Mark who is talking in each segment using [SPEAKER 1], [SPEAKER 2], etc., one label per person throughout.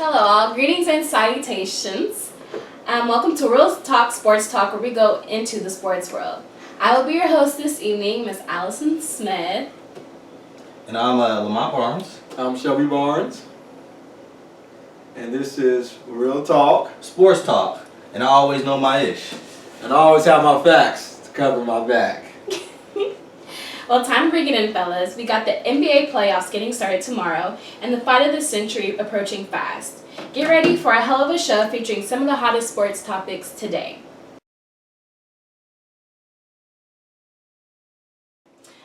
[SPEAKER 1] Hello all, greetings and salutations. Welcome to Real Talk Sports Talk, where we go into the sports world. I will be your host this evening, Miss Allison Smith.
[SPEAKER 2] And I'm Lamont Barnes.
[SPEAKER 3] I'm Shelby Barnes. And this is Real Talk.
[SPEAKER 2] Sports Talk. And I always know my ish.
[SPEAKER 3] And I always have my facts to cover my back.
[SPEAKER 1] Well, time to bring it in, fellas. We got the NBA playoffs getting started tomorrow and the fight of the century approaching fast. Get ready for a hell of a show featuring some of the hottest sports topics today.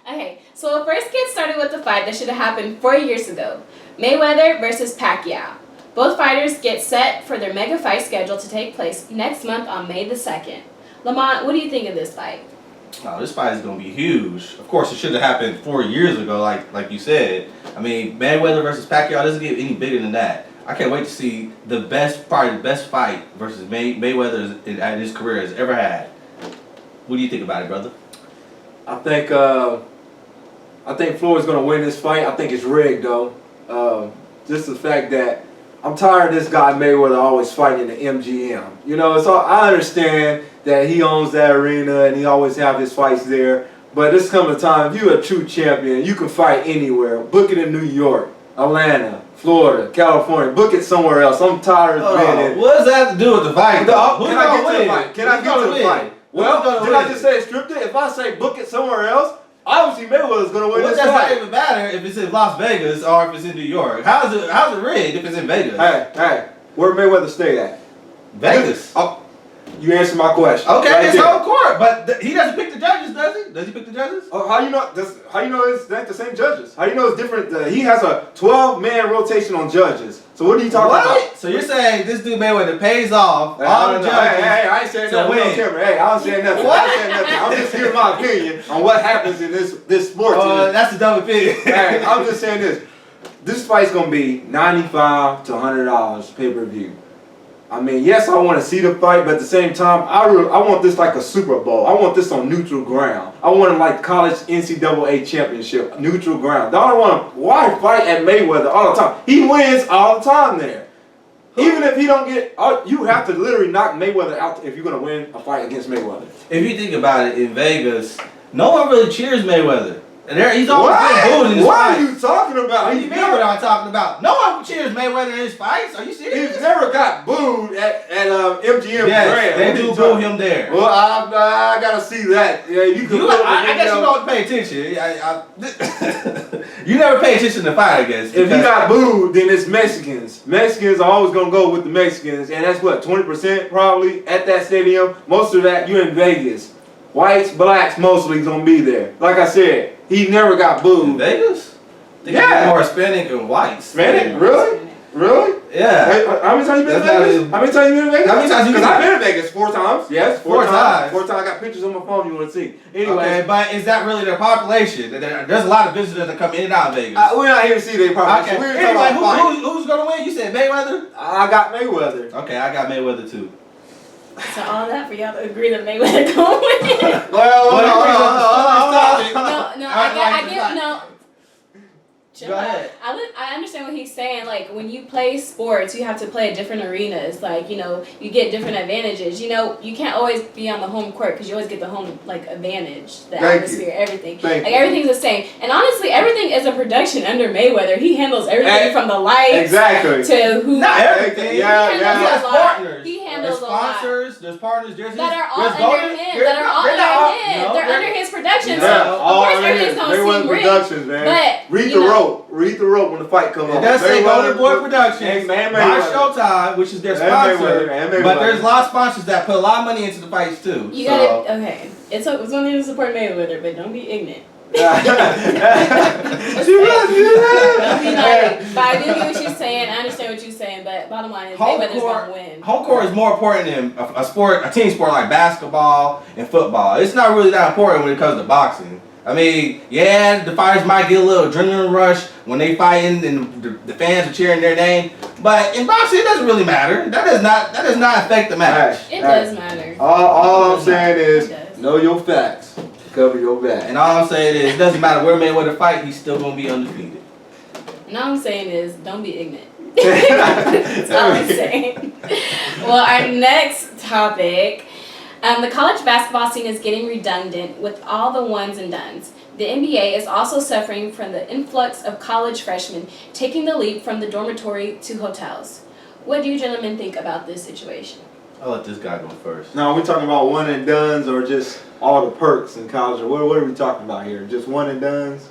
[SPEAKER 1] Okay, so we'll first get started with the fight that should have happened 4 years ago. Mayweather versus Pacquiao. Both fighters get set for their mega fight scheduled to take place next month on May the 2nd. Lamont, what do you think of this fight?
[SPEAKER 2] Oh, this fight is going to be huge. Of course, it should have happened 4 years ago, like you said. I mean, Mayweather versus Pacquiao doesn't get any bigger than that. I can't wait to see the best fight versus Mayweather in his career has ever had. What do you think about it, brother?
[SPEAKER 3] I think Floyd's going to win this fight. I think it's rigged, though. Just the fact that I'm tired of this guy Mayweather always fighting in the MGM. You know, so I understand that he owns that arena and he always have his fights there. But this comes a time, if you're a true champion, you can fight anywhere. Book it in New York, Atlanta, Florida, California. Book it somewhere else. I'm tired of being.
[SPEAKER 2] What does that have to do with the fight?
[SPEAKER 3] Can I get to the fight? Can I get to the fight? Well, did I just say it's scripted? If I say book it somewhere else, obviously Mayweather's going to win this fight.
[SPEAKER 2] It doesn't even matter if it's in Las Vegas or if it's in New York. How's it rigged if it's in Vegas?
[SPEAKER 3] Hey, where Mayweather stay at?
[SPEAKER 2] Vegas.
[SPEAKER 3] Oh, you answered my question.
[SPEAKER 2] Okay,
[SPEAKER 3] right
[SPEAKER 2] it's home court, but he doesn't pick the judges, does he? Does he pick the judges?
[SPEAKER 3] Oh, how you know it's not the same judges? How you know it's different? He has a 12-man rotation on judges. So what are you talking about?
[SPEAKER 2] So you're saying this dude Mayweather pays off all the judges?
[SPEAKER 3] Hey, I ain't saying nothing on camera. Hey, I don't say nothing.
[SPEAKER 2] What?
[SPEAKER 3] I ain't saying nothing. I'm just giving my opinion on what happens in this sport.
[SPEAKER 2] That's a dumb opinion.
[SPEAKER 3] Hey, I'm just saying this. This fight's gonna be $95 to $100 pay-per-view. I mean, yes, I want to see the fight, but at the same time, I want this like a Super Bowl. I want this on neutral ground. I want it like college NCAA championship, neutral ground. I don't want to. Why fight at Mayweather all the time? He wins all the time there. Even if he don't get, you have to literally knock Mayweather out if you're gonna win a fight against Mayweather.
[SPEAKER 2] If you think about it, in Vegas, no one really cheers Mayweather. He's always getting booed in his
[SPEAKER 3] What
[SPEAKER 2] fights.
[SPEAKER 3] are you talking about?
[SPEAKER 2] What do you mean what I'm talking about? No one cheers Mayweather in his fights. Are you serious?
[SPEAKER 3] He's never got booed at MGM
[SPEAKER 2] yes,
[SPEAKER 3] Grand.
[SPEAKER 2] They do boo him there.
[SPEAKER 3] Well, I gotta see that. Yeah,
[SPEAKER 2] I guess you don't pay attention. You never pay attention to the fight, I guess.
[SPEAKER 3] If he got booed, then it's Mexicans. Mexicans are always gonna go with the Mexicans, and that's what 20% probably at that stadium. Most of that you're in Vegas. Whites, blacks, mostly gonna be there. Like I said, he never got booed.
[SPEAKER 2] In Vegas?
[SPEAKER 3] Yeah.
[SPEAKER 2] More Hispanic and white.
[SPEAKER 3] Hispanic? Really? Really?
[SPEAKER 2] Yeah.
[SPEAKER 3] Hey, how many times you been to Vegas? How many times you been to Vegas?
[SPEAKER 2] How many times you been?
[SPEAKER 3] Because I've been to Vegas 4 times. Yes, 4
[SPEAKER 2] times.
[SPEAKER 3] 4 times. I got pictures on my phone you want to see. Anyway.
[SPEAKER 2] Okay, but is that really their population? There's a lot of visitors that come in and out of Vegas.
[SPEAKER 3] We're not here to see their population.
[SPEAKER 2] Okay.
[SPEAKER 3] We're
[SPEAKER 2] Anyway,
[SPEAKER 3] talking about
[SPEAKER 2] who's going to win? You said Mayweather?
[SPEAKER 3] I got Mayweather.
[SPEAKER 2] Okay, I got Mayweather too.
[SPEAKER 1] So all that for y'all to agree that Mayweather going to win?
[SPEAKER 3] Well,
[SPEAKER 1] no.
[SPEAKER 2] Go ahead.
[SPEAKER 1] I understand what he's saying. Like, when you play sports, you have to play at different arenas. Like, you know, you get different advantages. You know, you can't always be on the home court because you always get the home, like, advantage, the atmosphere, everything. Everything's the same. And honestly, everything is a production under Mayweather. He handles everything from the lights to who.
[SPEAKER 2] Not everything.
[SPEAKER 1] He has
[SPEAKER 2] partners.
[SPEAKER 1] He handles
[SPEAKER 2] sponsors. There's partners.
[SPEAKER 1] That are all under him. They're under his production. So, of course, everything's going to seem great. But,
[SPEAKER 3] read the rope. Read the rope when the fight comes on.
[SPEAKER 2] It does say Golden Boy Productions by Showtime, which is their sponsor. But there's a lot of sponsors that put a lot of money into the fights too.
[SPEAKER 1] You gotta, okay. It's one thing to support Mayweather, but don't be ignorant. Don't be like, but I do get what you're saying. I understand what you're saying, but bottom line is Mayweather's gonna win.
[SPEAKER 2] Home court is more important than a team sport like basketball and football. It's not really that important when it comes to boxing. I mean, yeah, the fighters might get a little adrenaline rush when they fighting and the fans are cheering their name, but in boxing it doesn't really matter. That does not affect the match.
[SPEAKER 1] It does matter.
[SPEAKER 3] All I'm saying is know your facts, cover your back.
[SPEAKER 2] And all I'm saying is it doesn't matter where Mayweather fight, he's still gonna be undefeated.
[SPEAKER 1] And all I'm saying is don't be ignorant. That's all I'm saying. Well, our next topic, the college basketball scene is getting redundant with all the ones and dones. The NBA is also suffering from the influx of college freshmen taking the leap from the dormitory to hotels. What do you gentlemen think about this situation?
[SPEAKER 2] I'll let this guy go first.
[SPEAKER 3] Now, are we talking about one and dones or just all the perks in college? Or what are we talking about here? Just one and dones?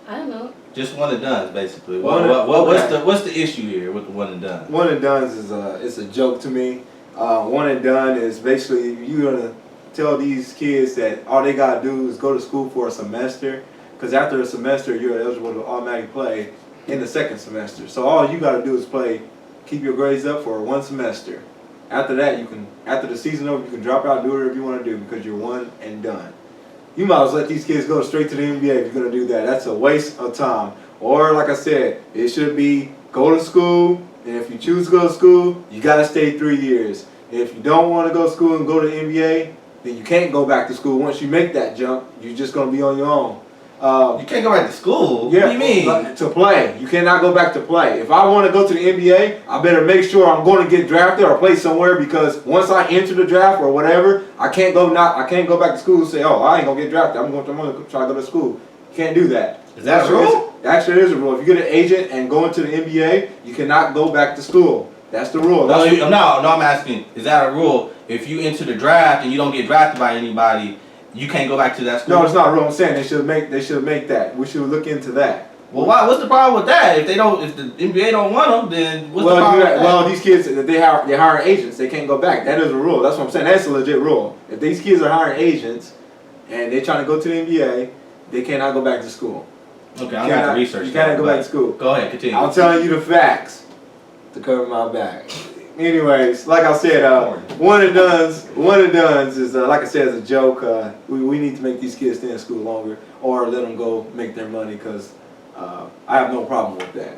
[SPEAKER 1] I don't know.
[SPEAKER 2] Just one and done, basically.
[SPEAKER 3] Okay.
[SPEAKER 2] What's the issue here with the one and done?
[SPEAKER 3] One and dones is it's a joke to me. One and done is basically you're gonna tell these kids that all they gotta do is go to school for a semester, because after a semester you're eligible to automatically play in the second semester. So all you gotta do is play, keep your grades up for one semester. After that, after the season over, you can drop out and do whatever you want to do because you're one and done. You might as well let these kids go straight to the NBA if you're gonna do that. That's a waste of time. Or like I said, it should be go to school, and if you choose to go to school, you gotta stay 3 years. If you don't want to go to school and go to the NBA, then you can't go back to school. Once you make that jump, you're just going to be on your own.
[SPEAKER 2] You can't go back to school?
[SPEAKER 3] Yeah,
[SPEAKER 2] what do you mean?
[SPEAKER 3] To play. You cannot go back to play. If I want to go to the NBA, I better make sure I'm going to get drafted or play somewhere, because once I enter the draft or whatever, I can't go back to school and say, oh, I ain't going to get drafted. I'm going to try to go to school. You can't do that.
[SPEAKER 2] Is that a rule?
[SPEAKER 3] Actually, it is a rule. If you get an agent and go into the NBA, you cannot go back to school. That's the rule.
[SPEAKER 2] No, I'm asking, is that a rule? If you enter the draft and you don't get drafted by anybody, you can't go back to that school?
[SPEAKER 3] No, it's not a rule. I'm saying they should make that. We should look into that.
[SPEAKER 2] Well, why? What's the problem with that? If the NBA don't want them, then what's the problem with that?
[SPEAKER 3] Well, these kids, they're hiring agents. They can't go back. That is a rule. That's what I'm saying. That's a legit rule. If these kids are hiring agents and they're trying to go to the NBA, they cannot go back to school.
[SPEAKER 2] Okay, I'm going to research.
[SPEAKER 3] You cannot go back to school.
[SPEAKER 2] Go ahead, continue.
[SPEAKER 3] I'm telling you the facts to cover my back. Anyways, like I said, one and dones is like I said, is a joke. We need to make these kids stay in school longer, or let them go make their money, because I have no problem with that.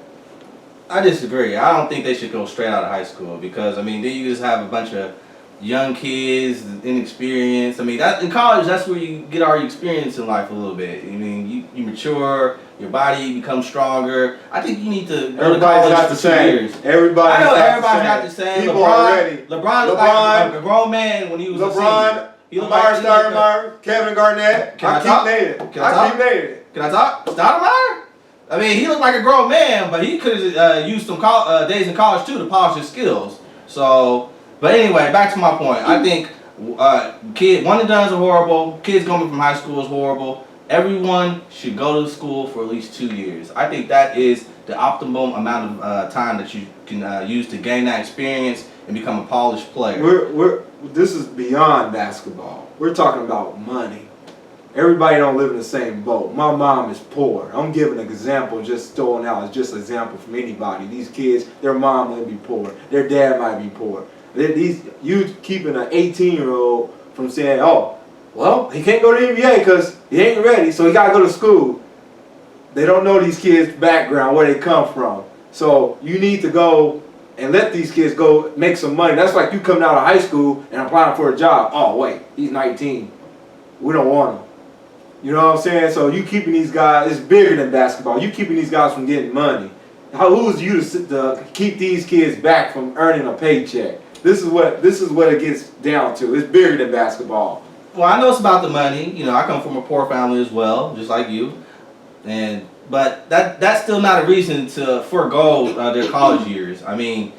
[SPEAKER 2] I disagree. I don't think they should go straight out of high school, because I mean, then you just have a bunch of young kids, inexperienced. I mean, in college, that's where you get all your experience in life a little bit. I mean, you mature, your body becomes stronger. I think you need to go to college for 2 years.
[SPEAKER 3] Everybody's
[SPEAKER 2] not the same.
[SPEAKER 3] People already.
[SPEAKER 2] LeBron looked like a grown man when he was a senior.
[SPEAKER 3] LeBron, Stoudemire, Kevin Garnett. I keep naming it.
[SPEAKER 2] Can I talk? Stoudemire? I mean, he looked like a grown man, but he could have used some days in college too to polish his skills. So. But anyway, back to my point. I think one and dones are horrible. Kids coming from high school is horrible. Everyone should go to school for at least 2 years. I think that is the optimum amount of time that you can use to gain that experience and become a polished player.
[SPEAKER 3] This is beyond basketball. We're talking about money. Everybody don't live in the same boat. My mom is poor. I'm giving an example, just throwing out as just an example from anybody. These kids, their mom might be poor. Their dad might be poor. You keeping an 18-year-old from saying, oh, well, he can't go to the NBA because he ain't ready, so he got to go to school. They don't know these kids' background, where they come from. So you need to go and let these kids go make some money. That's like you coming out of high school and applying for a job. Oh, wait, he's 19. We don't want him. You know what I'm saying? So you keeping these guys, it's bigger than basketball. You keeping these guys from getting money. Who is you to keep these kids back from earning a paycheck? This is what it gets down to. It's bigger than basketball.
[SPEAKER 2] Well, I know it's about the money. You know, I come from a poor family as well, just like you. But that's still not a reason to forego their college years. I mean,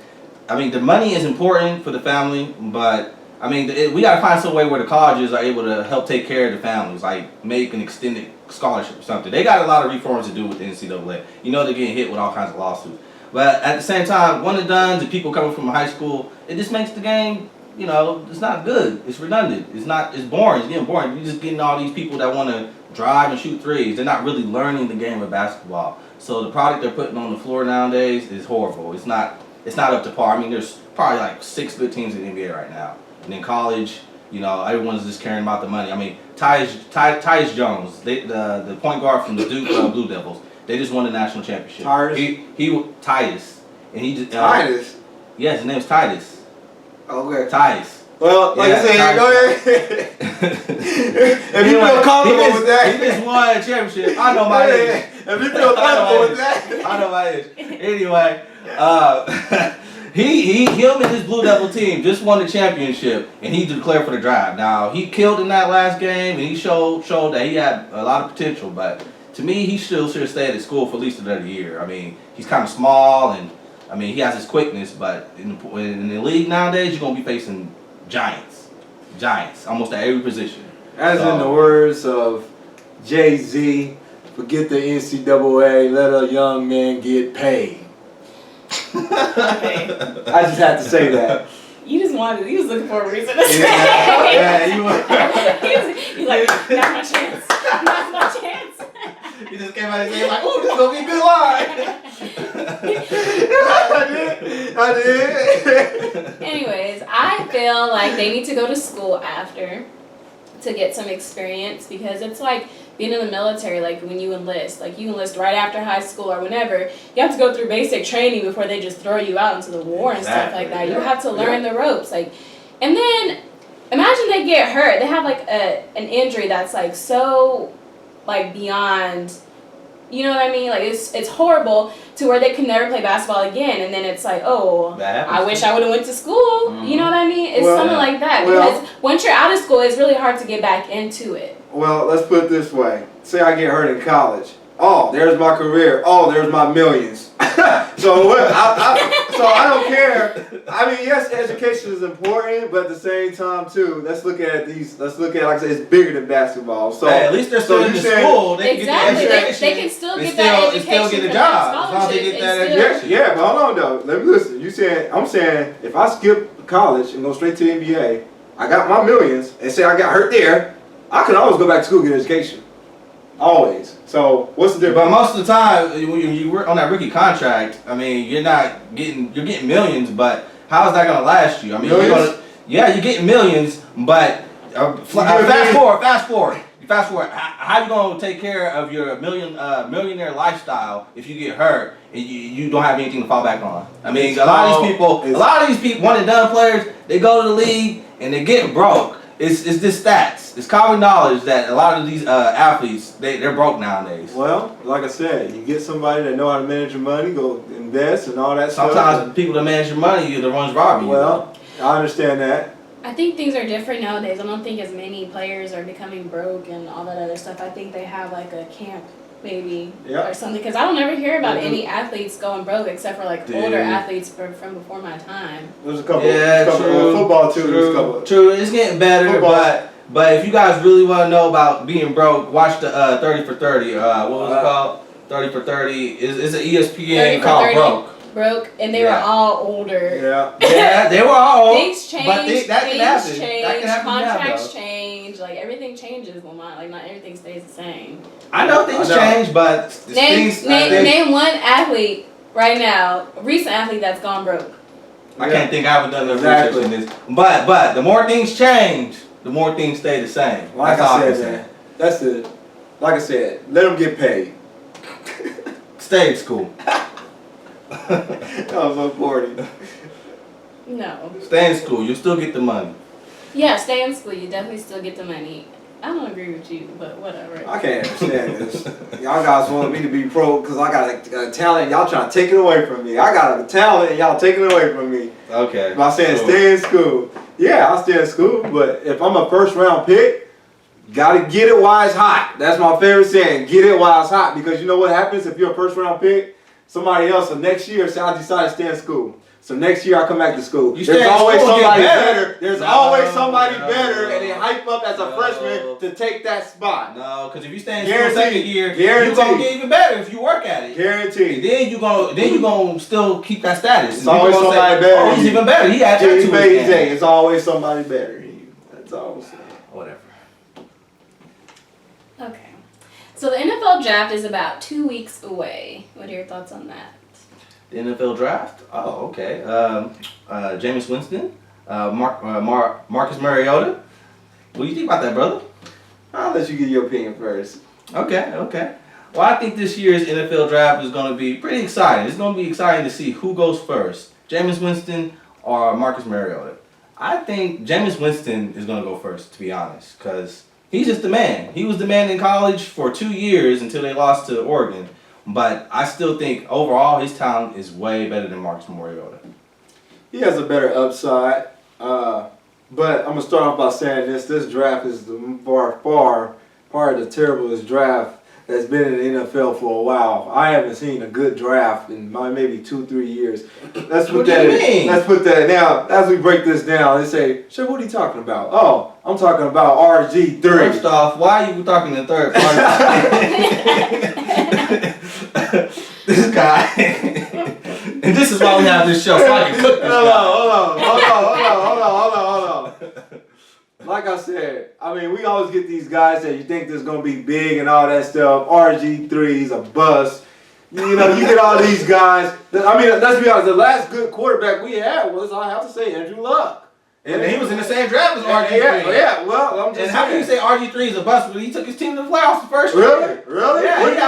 [SPEAKER 2] the money is important for the family, but I mean, we gotta find some way where the colleges are able to help take care of the families, like make an extended scholarship or something. They got a lot of reforms to do with the NCAA. You know, they're getting hit with all kinds of lawsuits. But at the same time, one and done, the people coming from high school, it just makes the game, you know, it's not good. It's redundant. It's boring. It's getting boring. You're just getting all these people that want to drive and shoot threes. They're not really learning the game of basketball. So the product they're putting on the floor nowadays is horrible. It's not up to par. I mean, there's probably like 6 good teams in the NBA right now. And in college, you know, everyone's just caring about the money. I mean, Tyus Jones, the point guard from the Duke Blue Devils, they just won the national championship. Titus. And he just
[SPEAKER 3] Titus?
[SPEAKER 2] Yes, his name's Titus.
[SPEAKER 3] Okay.
[SPEAKER 2] Titus.
[SPEAKER 3] Well, like I said, go ahead. If you feel comfortable with that.
[SPEAKER 2] He just won a championship. I know my age.
[SPEAKER 3] If you feel comfortable with that.
[SPEAKER 2] I know my age. Anyway, Him and his Blue Devil team just won the championship, and he declared for the draft. Now he killed in that last game, and he showed that he had a lot of potential. But to me, he still should have stayed at school for at least another year. I mean, he's kind of small, and I mean he has his quickness, but in the league nowadays, you're gonna be facing giants, almost at every position.
[SPEAKER 3] As in the words of Jay-Z, forget the NCAA, let a young man get paid. I just had to say that.
[SPEAKER 1] You was looking for a reason to say.
[SPEAKER 2] Yeah, you were.
[SPEAKER 1] He's like, not my chance. Not my chance.
[SPEAKER 2] He just came out and said, like, "Ooh, this is gonna be a good line."
[SPEAKER 3] I did.
[SPEAKER 1] Anyways, I feel like they need to go to school after to get some experience, because it's like being in the military. Like when you enlist right after high school or whenever, you have to go through basic training before they just throw you out into the war and stuff like that. You have to learn the ropes, like, and then imagine they get hurt. They have like an injury that's like so like beyond, you know what I mean? Like it's horrible to where they can never play basketball again, and then it's like, oh, I wish I would have went to school. Mm-hmm. You know what I mean? It's something like that, because once you're out of school, it's really hard to get back into it.
[SPEAKER 3] Well, let's put it this way. Say I get hurt in college. Oh, there's my career. Oh, there's my millions. So what? So I don't care. I mean, yes, education is important, but at the same time too, let's look at like I said, it's bigger than basketball. So
[SPEAKER 2] at least they're still in the school. They
[SPEAKER 1] exactly.
[SPEAKER 2] Can get the education.
[SPEAKER 1] They can still get that education.
[SPEAKER 2] Still get a job. As long as they get that education.
[SPEAKER 3] Yeah, but hold on though. Let me listen. I'm saying if I skip college and go straight to the NBA, I got my millions, and say I got hurt there, I can always go back to school and get education. Always. So what's the difference?
[SPEAKER 2] But most of the time, when you work on that rookie contract, I mean, you're getting millions, but how is that gonna last you? I mean, you're getting millions, but fast forward. How you gonna take care of your millionaire lifestyle if you get hurt and you don't have anything to fall back on? I mean, a lot of these people, one and done players, they go to the league and they get broke. It's just stats. It's common knowledge that a lot of these athletes, they're broke nowadays.
[SPEAKER 3] Well, like I said, you get somebody that know how to manage your money, go invest and all that stuff.
[SPEAKER 2] Sometimes people that manage your money are the ones robbing you.
[SPEAKER 3] Well, I understand that.
[SPEAKER 1] I think things are different nowadays. I don't think as many players are becoming broke and all that other stuff. I think they have like a camp maybe or something, because I don't ever hear about any athletes going broke except for like older athletes from before my time.
[SPEAKER 3] There's a couple. True. Football too.
[SPEAKER 2] True. It's getting better, football. But if you guys really want to know about being broke, watch the 30 for 30. What was it called? 30 for 30. It's an ESPN called
[SPEAKER 1] Broke, and they were all older.
[SPEAKER 2] Yeah, they were all old.
[SPEAKER 1] Things change. Contracts change. Like everything changes. Well, like not everything stays the same.
[SPEAKER 2] I know things change, but
[SPEAKER 1] name one athlete right now, a recent athlete that's gone broke.
[SPEAKER 2] I can't think. I haven't done the research in this. But the more things change, the more things stay the same.
[SPEAKER 3] Like I said, man. That's it. Like I said, let them get paid.
[SPEAKER 2] Stay in school.
[SPEAKER 3] That was so corny.
[SPEAKER 1] No.
[SPEAKER 2] Stay in school. You still get the money.
[SPEAKER 1] Yeah, stay in school. You definitely still get the money. I don't agree with you, but whatever.
[SPEAKER 3] I can't understand this. Y'all guys want me to be pro because I got a talent. Y'all trying to take it away from me. I got a talent and y'all taking it away from me.
[SPEAKER 2] Okay.
[SPEAKER 3] By saying stay in school. Yeah, I'll stay in school, but if I'm a first round pick, gotta get it while it's hot. That's my favorite saying. Get it while it's hot, because you know what happens if you're a first round pick? Somebody else, so next year, say I decide to stay in school. So next year I come back to school. There's always somebody better. There's always somebody better, and they hype up as a freshman to take that spot.
[SPEAKER 2] No, because if you stay in school second year, you're gonna get even better if you work at it.
[SPEAKER 3] Guaranteed.
[SPEAKER 2] And then you gonna still keep that status.
[SPEAKER 3] It's always somebody better.
[SPEAKER 2] Oh, he's even better. He had that too.
[SPEAKER 3] It's always somebody better. That's all I'm saying.
[SPEAKER 2] Whatever.
[SPEAKER 1] Okay. So the NFL draft is about 2 weeks away. What are your thoughts on that?
[SPEAKER 2] The NFL draft? Oh, okay. Jameis Winston, Marcus Mariota. What do you think about that, brother?
[SPEAKER 3] I'll let you give your opinion first.
[SPEAKER 2] Okay. Well, I think this year's NFL draft is going to be pretty exciting. It's going to be exciting to see who goes first, Jameis Winston or Marcus Mariota. I think Jameis Winston is going to go first, to be honest, because he's just the man. He was the man in college for 2 years until they lost to Oregon. But I still think overall his talent is way better than Marcus Mariota.
[SPEAKER 3] He has a better upside. But I'm gonna start off by saying this: this draft is far part of the terriblest draft that's been in the NFL for a while. I haven't seen a good draft in maybe 2-3 years. Let's put that now. As we break this down, they say, "Sure, what are you talking about?" Oh, I'm talking about RG3.
[SPEAKER 2] First off, why are you talking in third party? This guy. And this is why we have this show, so I can cook this guy.
[SPEAKER 3] Hold on. Like I said, I mean, we always get these guys that you think there's going to be big and all that stuff. RG3's a bust. You know, you get all these guys. I mean, let's be honest, the last good quarterback we had was, I have to say, Andrew Luck.
[SPEAKER 2] And he was in the same draft as RG3.
[SPEAKER 3] Yeah, well, I'm just
[SPEAKER 2] saying. How can you say RG3 is a bust when he took his team to the playoffs the first year?
[SPEAKER 3] Really?
[SPEAKER 2] Yeah,
[SPEAKER 3] What did you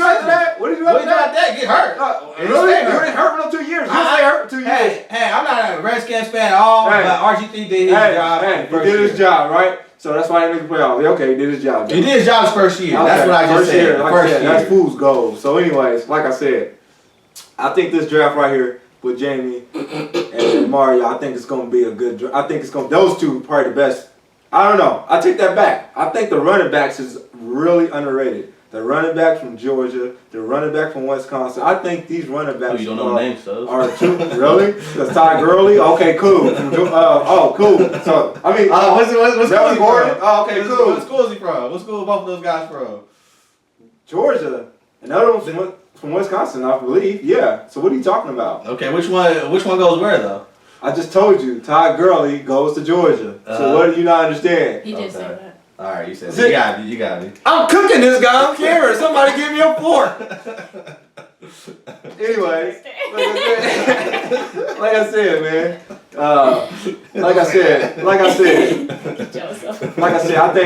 [SPEAKER 3] after that? What did you after that?
[SPEAKER 2] Get hurt.
[SPEAKER 3] Really? You didn't hurt for 2 years. You stay hurt for 2 years.
[SPEAKER 2] Hey, I'm not a Redskins fan at all, but RG3 did his job.
[SPEAKER 3] He did his job, right? So that's why he made the playoffs. Okay, he did his job.
[SPEAKER 2] He did his job his first year. Okay. That's what I just said. First year.
[SPEAKER 3] That's fool's gold. So anyways, like I said, I think this draft right here with Jamie and Mario, I think it's going to be a good draft. I think it's going to, those two probably the best. I don't know. I take that back. I think the running backs is really underrated. The running back from Georgia, the running back from Wisconsin. I think these running backs
[SPEAKER 2] you don't know names, so.
[SPEAKER 3] Are two. Really? That's Ty Gurley? Okay, cool. Cool. So, I mean,
[SPEAKER 2] what's school he from?
[SPEAKER 3] Oh, okay, cool.
[SPEAKER 2] What school is he from? What school are both of those guys from?
[SPEAKER 3] Georgia. Another one from Wisconsin, I believe. Yeah. So what are you talking about?
[SPEAKER 2] Okay, which one goes where though?
[SPEAKER 3] I just told you, Ty Gurley goes to Georgia. So what do you not understand?
[SPEAKER 1] He did say that.
[SPEAKER 2] All right, you said it. You got me.
[SPEAKER 3] I'm cooking this guy on camera. Somebody give me a fork. Anyway, like I said, man. Like I said,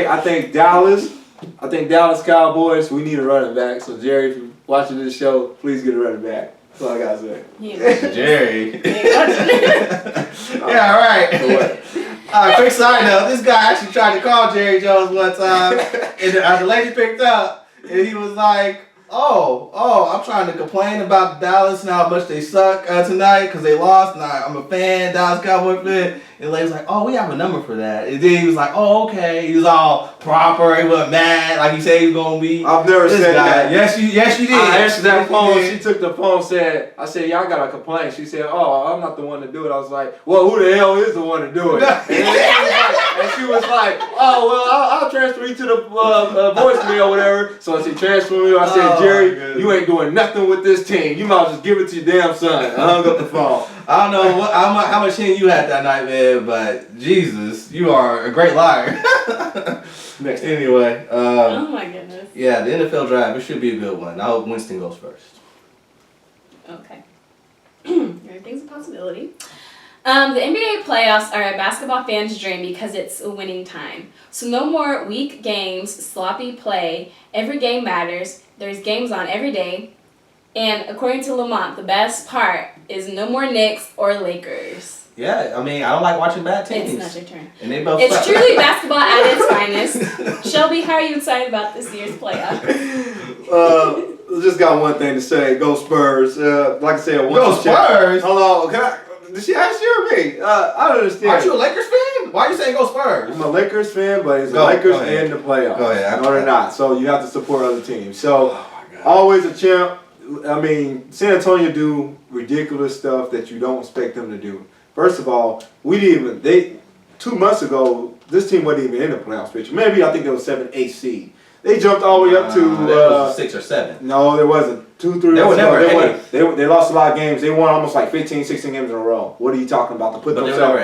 [SPEAKER 3] I think Dallas. I think Dallas Cowboys. We need a running back. So Jerry, if you're watching this show, please get a running back. That's all I gotta say.
[SPEAKER 2] Jerry. Yeah, all right. Quick side note, this guy actually tried to call Jerry Jones one time, and the lady picked up, and he was like, I'm trying to complain about Dallas and how much they suck tonight because they lost, and I'm a fan, Dallas Cowboy fan. And the lady was like, we have a number for that. And then he was like, okay. He was all proper, he wasn't mad, like he said he was going to be.
[SPEAKER 3] I've never said that.
[SPEAKER 2] Yes, you did.
[SPEAKER 3] I answered that phone. She took the phone, I said, y'all got a complaint. She said, I'm not the one to do it. I was like, well, who the hell is the one to do it? And she was like, I'll transfer you to the voicemail or whatever. So she transferred me. I said, Jerry, you ain't doing nothing with this team. You might as well just give it to your damn son. I hung up the phone.
[SPEAKER 2] I don't know how much hint you had that night, man, but Jesus, you are a great liar.
[SPEAKER 3] Next
[SPEAKER 2] anyway.
[SPEAKER 1] Oh my goodness.
[SPEAKER 2] Yeah, the NFL draft, it should be a good one. I hope Winston goes first.
[SPEAKER 1] Okay. Everything's a possibility. The NBA playoffs are a basketball fan's dream because it's a winning time. So no more weak games, sloppy play. Every game matters. There's games on every day. And according to Lamont, the best part is no more Knicks or Lakers.
[SPEAKER 2] Yeah, I mean, I don't like wating bad teams.
[SPEAKER 1] It's not your turn.
[SPEAKER 2] And they both
[SPEAKER 1] It's truly basketball at its finest. Shelby, how are you excited about this year's playoffs?
[SPEAKER 3] Just got one thing to say. Go Spurs. Like I said,
[SPEAKER 2] go Spurs?
[SPEAKER 3] Hold on. Did she ask you or me? I don't understand.
[SPEAKER 2] Aren't you a Lakers fan? Why are you saying go Spurs?
[SPEAKER 3] I'm a Lakers fan, but it's the Lakers in the playoffs.
[SPEAKER 2] Go ahead.
[SPEAKER 3] No, they're not. So you have to support other teams. So always a champ. I mean, San Antonio do ridiculous stuff that you don't expect them to do. First of all, 2 months ago, this team wasn't even in the playoffs picture. Maybe I think they was 7-8 seed. They jumped all the way up to
[SPEAKER 2] there was 6 or 7.
[SPEAKER 3] No, there wasn't. 2-3
[SPEAKER 2] They were never
[SPEAKER 3] they lost a lot of games. They won almost like 15, 16 games in a row. What are you talking about? To put themselves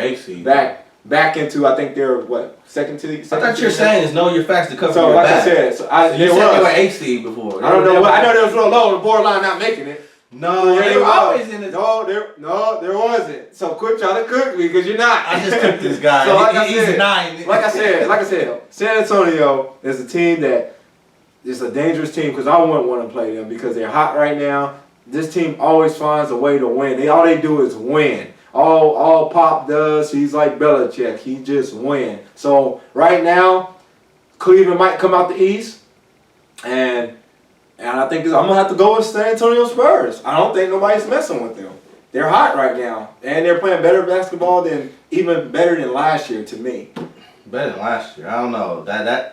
[SPEAKER 3] back into, I think they're second to the.
[SPEAKER 2] I thought you were saying is know your facts to cover
[SPEAKER 3] your
[SPEAKER 2] back.
[SPEAKER 3] I said,
[SPEAKER 2] you said they were 8 seed before.
[SPEAKER 3] I don't know. I know they was real low on the borderline, not making it.
[SPEAKER 2] No, they were always in the.
[SPEAKER 3] No, there wasn't. So quit trying to cook me because you're not.
[SPEAKER 2] I just cooked this guy.
[SPEAKER 3] So
[SPEAKER 2] he's a 9.
[SPEAKER 3] Like I said, San Antonio is a team that is a dangerous team because I wouldn't want to play them because they're hot right now. This team always finds a way to win. All they do is win. All Pop does, he's like Belichick. He just win. So right now, Cleveland might come out the East, and And I think I'm going to have to go with San Antonio Spurs. I don't think nobody's messing with them. They're hot right now. And they're playing better basketball even better than last year to me.
[SPEAKER 2] Better than last year. I don't know.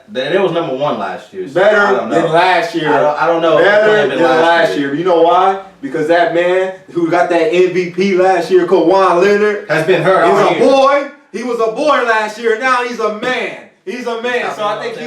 [SPEAKER 2] They was number 1 last year. So
[SPEAKER 3] Better than last year.
[SPEAKER 2] I don't know.
[SPEAKER 3] Better than last year. You know why? Because that man who got that MVP last year, Kawhi Leonard,
[SPEAKER 2] has been hurt.
[SPEAKER 3] He's a boy. He was a boy last year. Now he's a man. He's a man. So I think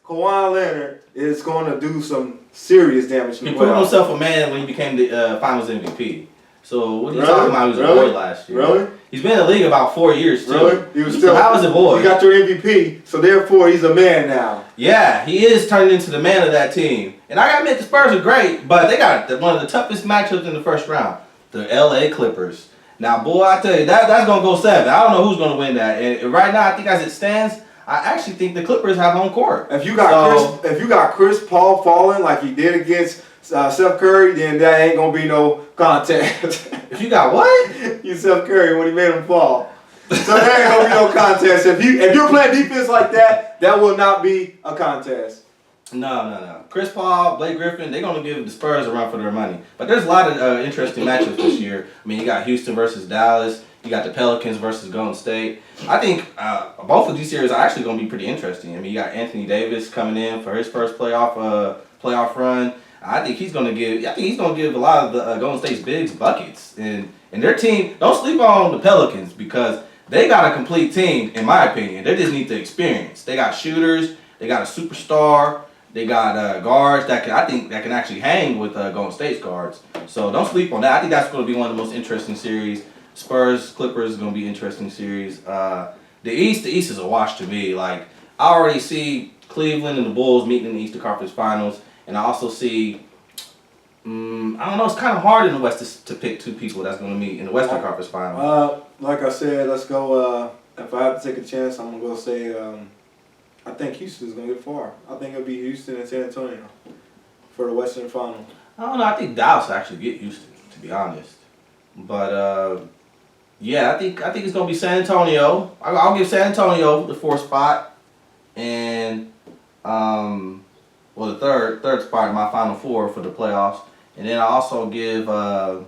[SPEAKER 3] Kawhi Leonard is going to do some serious damage.
[SPEAKER 2] He proved himself a man when he became the Finals MVP. So what are you talking about? He was a boy last year.
[SPEAKER 3] Really?
[SPEAKER 2] He's been in the league about 4 years too.
[SPEAKER 3] Really? He was still.
[SPEAKER 2] So how is a boy?
[SPEAKER 3] He got your MVP, so therefore he's a man now.
[SPEAKER 2] Yeah, he is turning into the man of that team. And I gotta admit, the Spurs are great, but they got one of the toughest matchups in the first round. The LA Clippers. Now, boy, I tell you, that's gonna go 7. I don't know who's gonna win that. And right now, I think as it stands, I actually think the Clippers have home court.
[SPEAKER 3] If you got Chris Paul falling like he did against Steph Curry, then that ain't gonna be no contest.
[SPEAKER 2] If you got what?
[SPEAKER 3] You Steph Curry when he made him fall. So there ain't gonna be no contest. If you're playing defense like that, that will not be a contest.
[SPEAKER 2] No. Chris Paul, Blake Griffin, they're going to give the Spurs a run for their money. But there's a lot of interesting matchups this year. I mean, you got Houston versus Dallas. You got the Pelicans versus Golden State. I think both of these series are actually going to be pretty interesting. I mean, you got Anthony Davis coming in for his first playoff run. I think he's going to give a lot of the Golden State's bigs buckets. And their team, don't sleep on the Pelicans because they got a complete team, in my opinion. They just need the experience. They got shooters. They got a superstar. They got guards that can actually hang with Golden State's guards. So don't sleep on that. I think that's going to be one of the most interesting series. Spurs Clippers is going to be an interesting series. The East is a wash to me. Like I already see Cleveland and the Bulls meeting in the Eastern Conference Finals, and I also see. I don't know. It's kind of hard in the West to pick 2 people that's going to meet in the Western Conference Finals.
[SPEAKER 3] Like I said, let's go. If I have to take a chance, I'm gonna go say. I think Houston's going to get far. I think it'll be Houston and San Antonio for the Western Final.
[SPEAKER 2] I don't know. I think Dallas will actually get Houston, to be honest. But, yeah, I think it's going to be San Antonio. I'll give San Antonio the 4th spot. And, the third spot in my Final 4 for the playoffs. And then I also give, I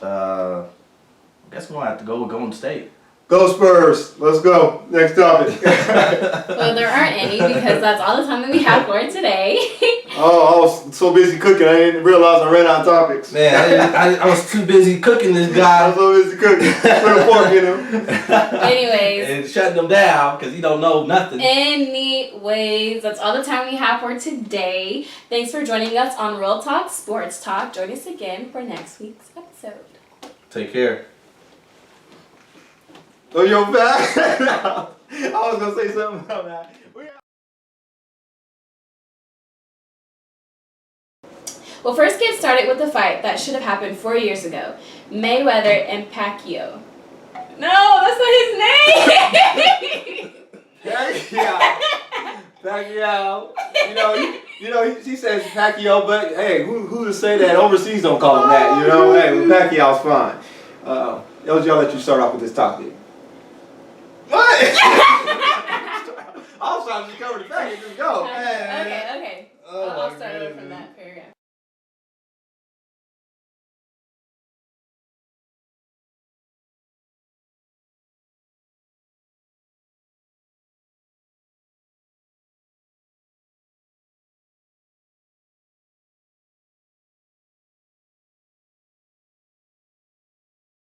[SPEAKER 2] guess I'm going to have to go with Golden State.
[SPEAKER 3] Go Spurs. Let's go. Next topic.
[SPEAKER 1] Well, there aren't any because that's all the time that we have for today.
[SPEAKER 3] I was so busy cooking, I didn't realize I ran out of topics.
[SPEAKER 2] Man, I was too busy cooking this guy.
[SPEAKER 3] I was so busy cooking. Put a fork in him.
[SPEAKER 1] Anyways.
[SPEAKER 2] And shutting them down because he don't know nothing.
[SPEAKER 1] Anyways, that's all the time we have for today. Thanks for joining us on Real Talk Sports Talk. Join us again for next week's episode.
[SPEAKER 2] Take care.
[SPEAKER 3] Oh, you're back? I was going to say something about that.
[SPEAKER 1] We'll first get started with the fight that should have happened 4 years ago. Mayweather and Pacquiao. No, that's not his name!
[SPEAKER 3] Pacquiao. You know, he says Pacquiao, but hey, who to say that overseas don't call him that? You know, hey, Pacquiao's fine. LG, I'll let you start off with this topic. What? I was trying to just cover the fact and just go.
[SPEAKER 1] Okay.
[SPEAKER 2] Oh,
[SPEAKER 1] I'll start over from that.